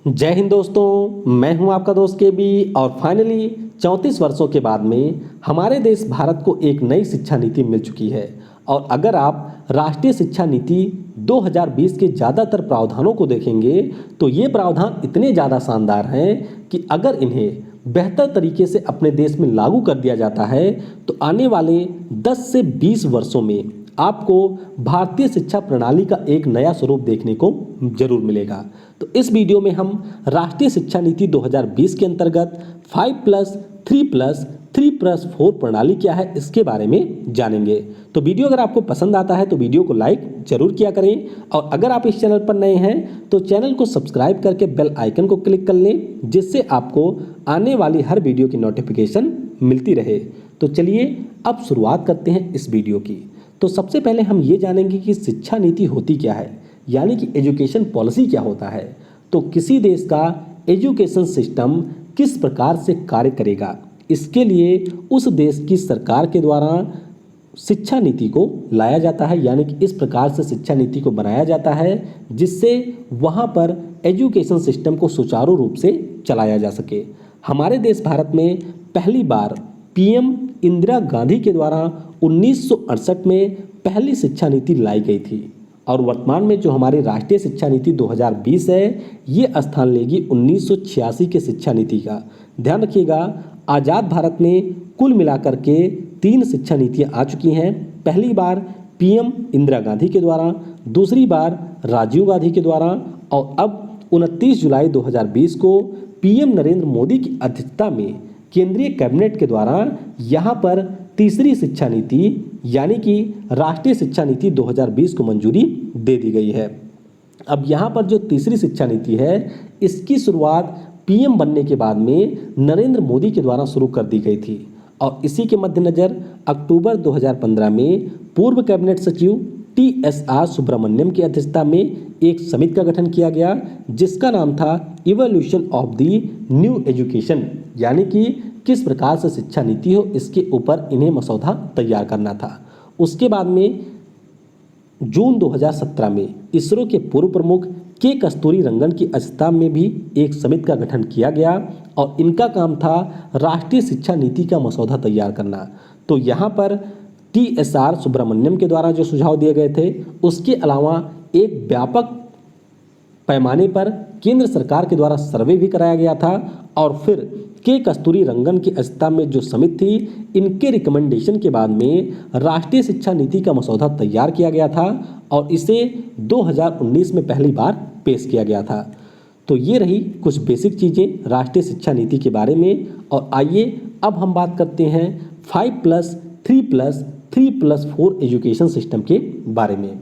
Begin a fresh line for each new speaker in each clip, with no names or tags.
जय हिंद दोस्तों, मैं हूं आपका दोस्त के बी। और फाइनली 34 वर्षों के बाद में हमारे देश भारत को एक नई शिक्षा नीति मिल चुकी है। और अगर आप राष्ट्रीय शिक्षा नीति 2020 के ज़्यादातर प्रावधानों को देखेंगे तो ये प्रावधान इतने ज़्यादा शानदार हैं कि अगर इन्हें बेहतर तरीके से अपने देश में लागू कर दिया जाता है तो आने वाले 10 से 20 वर्षों में आपको भारतीय शिक्षा प्रणाली का एक नया स्वरूप देखने को जरूर मिलेगा। तो इस वीडियो में हम राष्ट्रीय शिक्षा नीति 2020 के अंतर्गत 5+3+3+4 प्रणाली क्या है इसके बारे में जानेंगे। तो वीडियो अगर आपको पसंद आता है तो वीडियो को लाइक जरूर किया करें, और अगर आप इस चैनल पर नए हैं तो चैनल को सब्सक्राइब करके बेल आइकन को क्लिक कर लें, जिससे आपको आने वाली हर वीडियो की नोटिफिकेशन मिलती रहे। तो चलिए अब शुरुआत करते हैं इस वीडियो की। तो सबसे पहले हम ये जानेंगे कि शिक्षा नीति होती क्या है, यानी कि एजुकेशन पॉलिसी क्या होता है। तो किसी देश का एजुकेशन सिस्टम किस प्रकार से कार्य करेगा, इसके लिए उस देश की सरकार के द्वारा शिक्षा नीति को लाया जाता है, यानी कि इस प्रकार से शिक्षा नीति को बनाया जाता है जिससे वहाँ पर एजुकेशन सिस्टम को सुचारू रूप से चलाया जा सके। हमारे देश भारत में पहली बार पीएम इंदिरा गांधी के द्वारा 1968 में पहली शिक्षा नीति लाई गई थी, और वर्तमान में जो हमारी राष्ट्रीय शिक्षा नीति 2020 है ये स्थान लेगी 1986 के शिक्षा नीति का। ध्यान रखिएगा, आज़ाद भारत में कुल मिलाकर के 3 शिक्षा नीतियाँ आ चुकी हैं। पहली बार पीएम इंदिरा गांधी के द्वारा, दूसरी बार राजीव गांधी के द्वारा, और अब 29 जुलाई 2020 को पीएम नरेंद्र मोदी की अध्यक्षता में केंद्रीय कैबिनेट के द्वारा यहाँ पर तीसरी शिक्षा नीति यानी कि राष्ट्रीय शिक्षा नीति 2020 को मंजूरी दे दी गई है। अब यहाँ पर जो तीसरी शिक्षा नीति है इसकी शुरुआत पीएम बनने के बाद में नरेंद्र मोदी के द्वारा शुरू कर दी गई थी, और इसी के मद्देनज़र अक्टूबर 2015 में पूर्व कैबिनेट सचिव TSR सुब्रमण्यम की अध्यक्षता में एक समिति का गठन किया गया, जिसका नाम था evolution of the new education, यानी कि किस प्रकार से शिक्षा नीति हो इसके ऊपर इन्हें मसौदा तैयार करना था। उसके बाद में जून 2017 में इसरो के पूर्व प्रमुख के कस्तूरी रंगन की अध्यक्षता में भी एक समिति का गठन किया गया, और इनका काम था राष्ट्रीय शिक्षा नीति का मसौदा तैयार करना। तो यहाँ पर TSR सुब्रमण्यम के द्वारा जो सुझाव दिए गए थे उसके अलावा एक व्यापक पैमाने पर केंद्र सरकार के द्वारा सर्वे भी कराया गया था, और फिर के कस्तूरी रंगन की अध्यक्षता में जो समिति थी इनके रिकमेंडेशन के बाद में राष्ट्रीय शिक्षा नीति का मसौदा तैयार किया गया था, और इसे 2019 में पहली बार पेश किया गया था। तो ये रही कुछ बेसिक चीज़ें राष्ट्रीय शिक्षा नीति के बारे में। और आइए अब हम बात करते हैं 5+3+3+4 एजुकेशन सिस्टम के बारे में।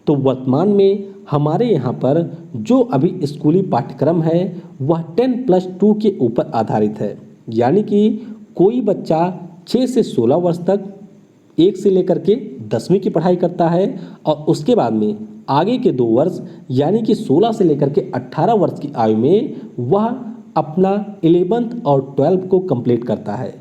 तो वर्तमान में हमारे यहाँ पर जो अभी स्कूली पाठ्यक्रम है वह 10+2 के ऊपर आधारित है, यानी कि कोई बच्चा 6 से 16 वर्ष तक 1 से लेकर के 10वीं की पढ़ाई करता है, और उसके बाद में आगे के 2 वर्ष यानी कि 16 से लेकर के 18 वर्ष की आयु में वह अपना 11th और 12th को कंप्लीट करता है।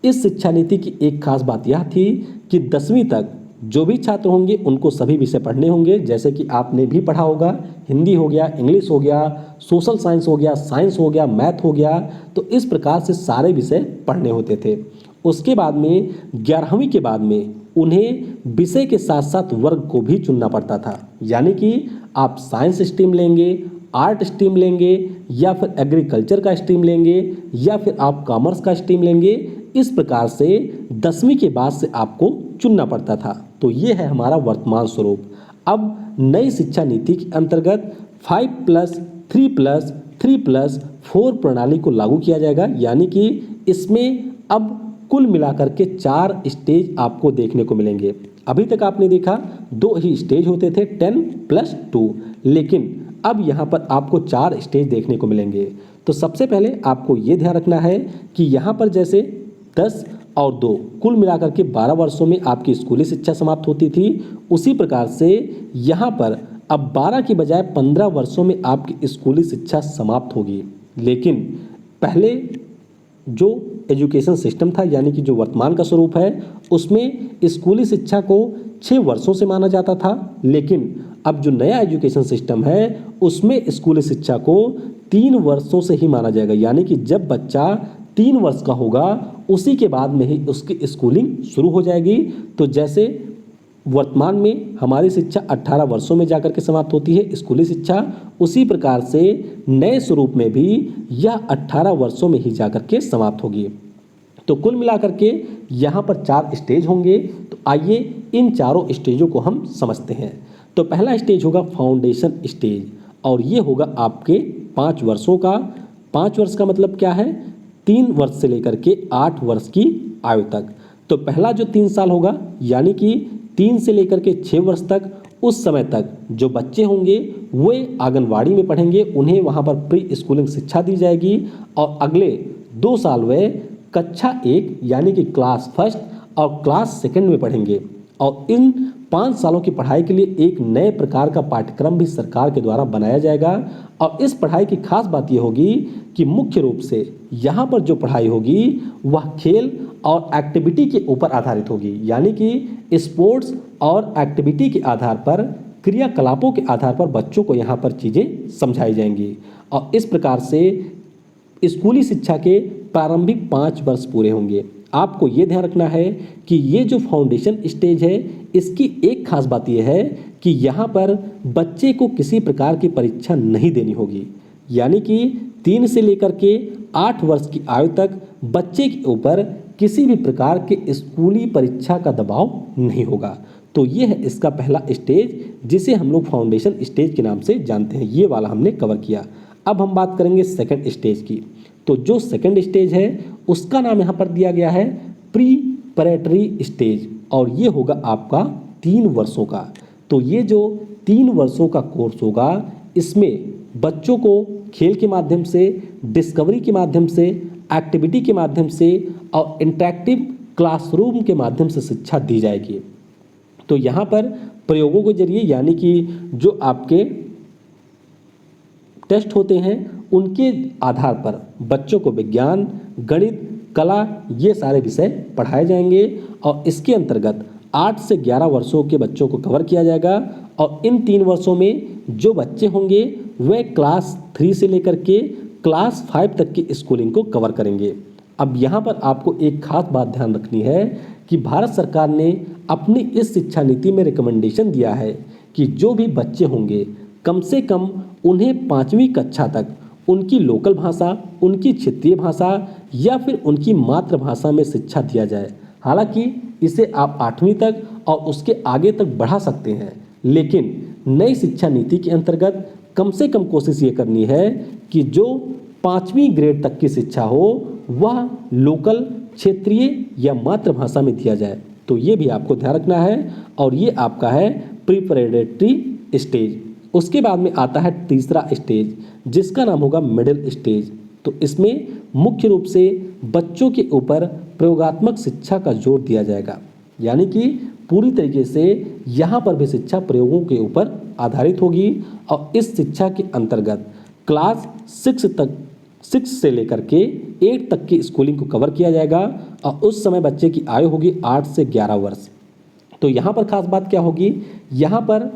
इस शिक्षा नीति की एक खास बात यह थी कि 10वीं तक जो भी छात्र होंगे उनको सभी विषय पढ़ने होंगे, जैसे कि आपने भी पढ़ा होगा, हिंदी हो गया, इंग्लिश हो गया, सोशल साइंस हो गया, साइंस हो गया, मैथ हो गया। तो इस प्रकार से सारे विषय पढ़ने होते थे। उसके बाद में 11वीं के बाद में उन्हें विषय के साथ साथ वर्ग को भी चुनना पड़ता था, यानी कि आप साइंस स्ट्रीम लेंगे, आर्ट स्ट्रीम लेंगे, या फिर एग्रीकल्चर का स्ट्रीम लेंगे, या फिर आप कॉमर्स का स्ट्रीम लेंगे। इस प्रकार से 10वीं के बाद से आपको चुनना पड़ता था। तो ये है हमारा वर्तमान स्वरूप। अब नई शिक्षा नीति के अंतर्गत 5+3+3+4 प्रणाली को लागू किया जाएगा, यानी कि इसमें अब कुल मिलाकर के 4 स्टेज आपको देखने को मिलेंगे। अभी तक आपने देखा 2 ही स्टेज होते थे 10+2, लेकिन अब यहाँ पर आपको 4 स्टेज देखने को मिलेंगे। तो सबसे पहले आपको ये ध्यान रखना है कि यहाँ पर जैसे 10 और 2 कुल मिलाकर के 12 वर्षों में आपकी स्कूली शिक्षा समाप्त होती थी, उसी प्रकार से यहाँ पर अब 12 की बजाय 15 वर्षों में आपकी स्कूली शिक्षा समाप्त होगी। लेकिन पहले जो एजुकेशन सिस्टम था, यानी कि जो वर्तमान का स्वरूप है, उसमें स्कूली शिक्षा को 6 वर्षों से माना जाता था, लेकिन अब जो नया एजुकेशन सिस्टम है उसमें स्कूली शिक्षा को 3 वर्षों से ही माना जाएगा, यानी कि जब बच्चा 3 वर्ष का होगा उसी के बाद में ही उसकी स्कूलिंग शुरू हो जाएगी। तो जैसे वर्तमान में हमारी शिक्षा 18 वर्षों में जाकर के समाप्त होती है स्कूली शिक्षा, उसी प्रकार से नए स्वरूप में भी यह 18 वर्षों में ही जाकर के समाप्त होगी। तो कुल मिलाकर के यहाँ पर 4 स्टेज होंगे। तो आइए इन चारों स्टेजों को हम समझते हैं। तो पहला स्टेज होगा फाउंडेशन स्टेज और ये होगा आपके 5 वर्षों का। 5 वर्ष का मतलब क्या है? 3 वर्ष से लेकर के 8 वर्ष की आयु तक। तो पहला जो 3 साल होगा यानी कि 3 से लेकर के 6 वर्ष तक, उस समय तक जो बच्चे होंगे वे आंगनवाड़ी में पढ़ेंगे, उन्हें वहाँ पर प्री स्कूलिंग शिक्षा दी जाएगी और अगले 2 साल वे कक्षा 1 यानी कि क्लास फर्स्ट और क्लास सेकंड में पढ़ेंगे। और इन 5 सालों की पढ़ाई के लिए एक नए प्रकार का पाठ्यक्रम भी सरकार के द्वारा बनाया जाएगा। और इस पढ़ाई की खास बात यह होगी कि मुख्य रूप से यहाँ पर जो पढ़ाई होगी वह खेल और एक्टिविटी के ऊपर आधारित होगी, यानी कि स्पोर्ट्स और एक्टिविटी के आधार पर, क्रियाकलापों के आधार पर बच्चों को यहाँ पर चीज़ें समझाई जाएंगी। और इस प्रकार से स्कूली शिक्षा के प्रारंभिक 5 वर्ष पूरे होंगे। आपको ये ध्यान रखना है कि ये जो फाउंडेशन स्टेज है इसकी एक खास बात यह है कि यहाँ पर बच्चे को किसी प्रकार की परीक्षा नहीं देनी होगी, यानी कि 3 से लेकर के 8 वर्ष की आयु तक बच्चे के ऊपर किसी भी प्रकार के स्कूली परीक्षा का दबाव नहीं होगा। तो ये है इसका पहला स्टेज जिसे हम लोग फाउंडेशन स्टेज के नाम से जानते हैं। ये वाला हमने कवर किया। अब हम बात करेंगे सेकंड स्टेज की। तो जो सेकंड स्टेज है उसका नाम यहाँ पर दिया गया है प्रीपरेटरी स्टेज और ये होगा आपका 3 वर्षों का। तो ये जो 3 वर्षों का कोर्स होगा इसमें बच्चों को खेल के माध्यम से, डिस्कवरी के माध्यम से, एक्टिविटी के माध्यम से और इंटरेक्टिव क्लासरूम के माध्यम से शिक्षा दी जाएगी। तो यहाँ पर प्रयोगों के जरिए यानी कि जो आपके टेस्ट होते हैं उनके आधार पर बच्चों को विज्ञान, गणित, कला ये सारे विषय पढ़ाए जाएंगे और इसके अंतर्गत 8 से 11 वर्षों के बच्चों को कवर किया जाएगा। और इन 3 वर्षों में जो बच्चे होंगे वे क्लास 3 से लेकर के क्लास 5 तक की स्कूलिंग को कवर करेंगे। अब यहाँ पर आपको एक खास बात ध्यान रखनी है कि भारत सरकार ने अपनी इस शिक्षा नीति में रिकमेंडेशन दिया है कि जो भी बच्चे होंगे कम से कम उन्हें 5वीं कक्षा तक उनकी लोकल भाषा, उनकी क्षेत्रीय भाषा या फिर उनकी मातृभाषा में शिक्षा दिया जाए। हालांकि इसे आप 8वीं तक और उसके आगे तक बढ़ा सकते हैं, लेकिन नई शिक्षा नीति के अंतर्गत कम से कम कोशिश ये करनी है कि जो 5वीं ग्रेड तक की शिक्षा हो वह लोकल, क्षेत्रीय या मातृभाषा में दिया जाए। तो ये भी आपको ध्यान रखना है और ये आपका है प्रीपरेटरी स्टेज। उसके बाद में आता है तीसरा स्टेज जिसका नाम होगा मिडिल स्टेज। तो इसमें मुख्य रूप से बच्चों के ऊपर प्रयोगात्मक शिक्षा का जोर दिया जाएगा, यानी कि पूरी तरीके से यहाँ पर भी शिक्षा प्रयोगों के ऊपर आधारित होगी। और इस शिक्षा के अंतर्गत क्लास 6 से लेकर के 8 तक की स्कूलिंग को कवर किया जाएगा और उस समय बच्चे की आयु होगी 8 से 11 वर्ष। तो यहाँ पर खास बात क्या होगी, यहाँ पर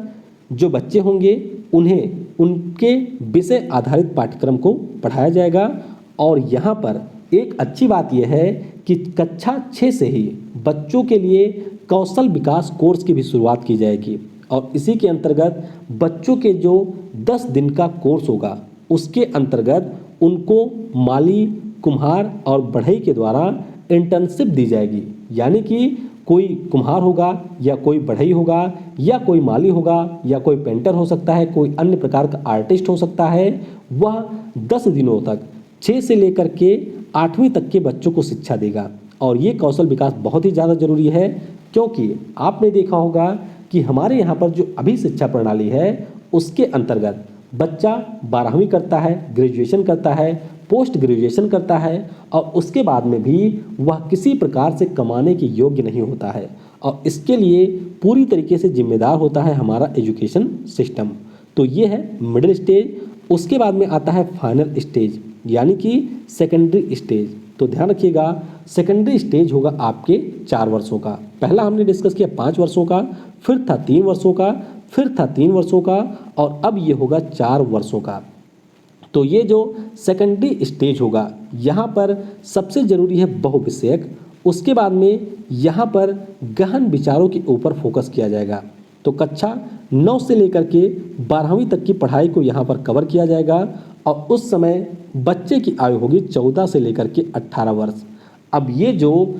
जो बच्चे होंगे उन्हें उनके विषय आधारित पाठ्यक्रम को पढ़ाया जाएगा। और यहाँ पर एक अच्छी बात यह है कि कक्षा 6 से ही बच्चों के लिए कौशल विकास कोर्स की भी शुरुआत की जाएगी और इसी के अंतर्गत बच्चों के जो 10 दिन का कोर्स होगा उसके अंतर्गत उनको माली, कुम्हार और बढ़ई के द्वारा इंटर्नशिप दी जाएगी, यानी कि कोई कुम्हार होगा या कोई बढ़ई होगा या कोई माली होगा या कोई पेंटर हो सकता है, कोई अन्य प्रकार का आर्टिस्ट हो सकता है, वह 10 दिनों तक 6 से लेकर के 8वीं तक के बच्चों को शिक्षा देगा। और ये कौशल विकास बहुत ही ज़्यादा जरूरी है क्योंकि आपने देखा होगा कि हमारे यहाँ पर जो अभी शिक्षा प्रणाली है उसके अंतर्गत बच्चा 12वीं करता है, ग्रेजुएशन करता है, पोस्ट ग्रेजुएशन करता है और उसके बाद में भी वह किसी प्रकार से कमाने के योग्य नहीं होता है और इसके लिए पूरी तरीके से जिम्मेदार होता है हमारा एजुकेशन सिस्टम। तो ये है मिडिल स्टेज। उसके बाद में आता है फाइनल स्टेज यानी कि सेकेंडरी स्टेज। तो ध्यान रखिएगा सेकेंडरी स्टेज होगा आपके 4 वर्षों का। पहला हमने डिस्कस किया 5 वर्षों का, फिर था 3 वर्षों का, फिर था 3 वर्षों का और अब ये होगा 4 वर्षों का। तो ये जो सेकेंडरी स्टेज होगा यहाँ पर सबसे ज़रूरी है बहुविषयक, उसके बाद में यहाँ पर गहन विचारों के ऊपर फोकस किया जाएगा। तो कक्षा 9 से लेकर के 12वीं तक की पढ़ाई को यहाँ पर कवर किया जाएगा और उस समय बच्चे की आयु होगी 14 से लेकर के 18 वर्ष। अब ये जो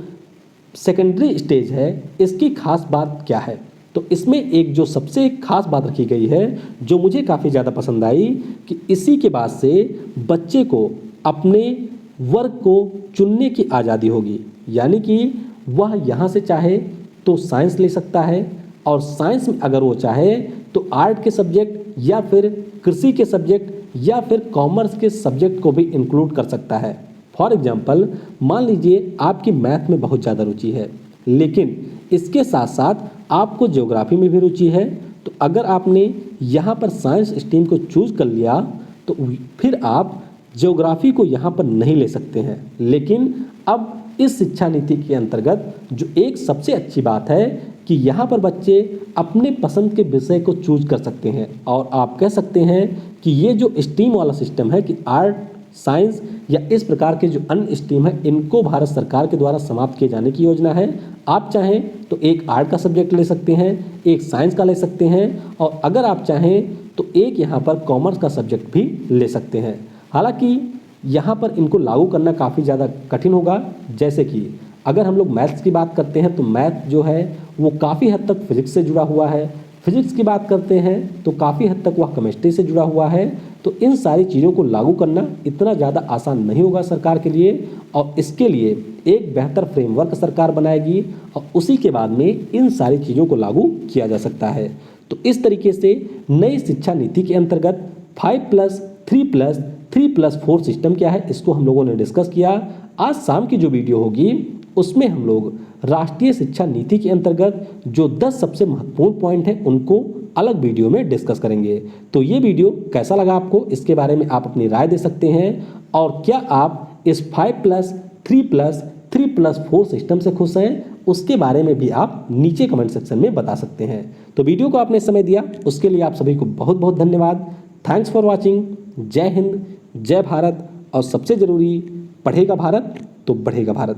सेकेंडरी स्टेज है इसकी खास बात क्या है, तो इसमें एक जो सबसे खास बात रखी गई है जो मुझे काफ़ी ज़्यादा पसंद आई कि इसी के बाद से बच्चे को अपने वर्ग को चुनने की आज़ादी होगी, यानी कि वह यहाँ से चाहे तो साइंस ले सकता है और साइंस में अगर वो चाहे तो आर्ट के सब्जेक्ट या फिर कृषि के सब्जेक्ट या फिर कॉमर्स के सब्जेक्ट को भी इंक्लूड कर सकता है। फॉर एग्जाम्पल मान लीजिए आपकी मैथ में बहुत ज़्यादा रुचि है लेकिन इसके साथ साथ आपको ज्योग्राफी में भी रुचि है, तो अगर आपने यहाँ पर साइंस स्ट्रीम को चूज़ कर लिया तो फिर आप ज्योग्राफी को यहाँ पर नहीं ले सकते हैं। लेकिन अब इस शिक्षा नीति के अंतर्गत जो एक सबसे अच्छी बात है कि यहाँ पर बच्चे अपने पसंद के विषय को चूज कर सकते हैं और आप कह सकते हैं कि ये जो स्ट्रीम वाला सिस्टम है कि आर्ट, साइंस या इस प्रकार के जो अन्य स्ट्रीम है इनको भारत सरकार के द्वारा समाप्त किए जाने की योजना है। आप चाहें तो एक आर्ट का सब्जेक्ट ले सकते हैं, एक साइंस का ले सकते हैं और अगर आप चाहें तो एक यहाँ पर कॉमर्स का सब्जेक्ट भी ले सकते हैं। हालांकि यहाँ पर इनको लागू करना काफ़ी ज़्यादा कठिन होगा, जैसे कि अगर हम लोग मैथ्स की बात करते हैं तो मैथ जो है वो काफ़ी हद तक फिजिक्स से जुड़ा हुआ है, फिजिक्स की बात करते हैं तो काफ़ी हद तक वह केमिस्ट्री से जुड़ा हुआ है। तो इन सारी चीज़ों को लागू करना इतना ज़्यादा आसान नहीं होगा सरकार के लिए और इसके लिए एक बेहतर फ्रेमवर्क सरकार बनाएगी और उसी के बाद में इन सारी चीज़ों को लागू किया जा सकता है। तो इस तरीके से नई शिक्षा नीति के अंतर्गत 5+3+3+4 सिस्टम क्या है इसको हम लोगों ने डिस्कस किया। आज शाम की जो वीडियो होगी उसमें हम लोग राष्ट्रीय शिक्षा नीति के अंतर्गत जो 10 सबसे महत्वपूर्ण पॉइंट हैं उनको अलग वीडियो में डिस्कस करेंगे। तो ये वीडियो कैसा लगा आपको, इसके बारे में आप अपनी राय दे सकते हैं और क्या आप इस 5+3+3+4 सिस्टम से खुश हैं, उसके बारे में भी आप नीचे कमेंट सेक्शन में बता सकते हैं। तो वीडियो को आपने समय दिया उसके लिए आप सभी को बहुत बहुत धन्यवाद। Thanks for watching. जय हिंद, जय भारत और सबसे ज़रूरी, पढ़ेगा भारत तो बढ़ेगा भारत।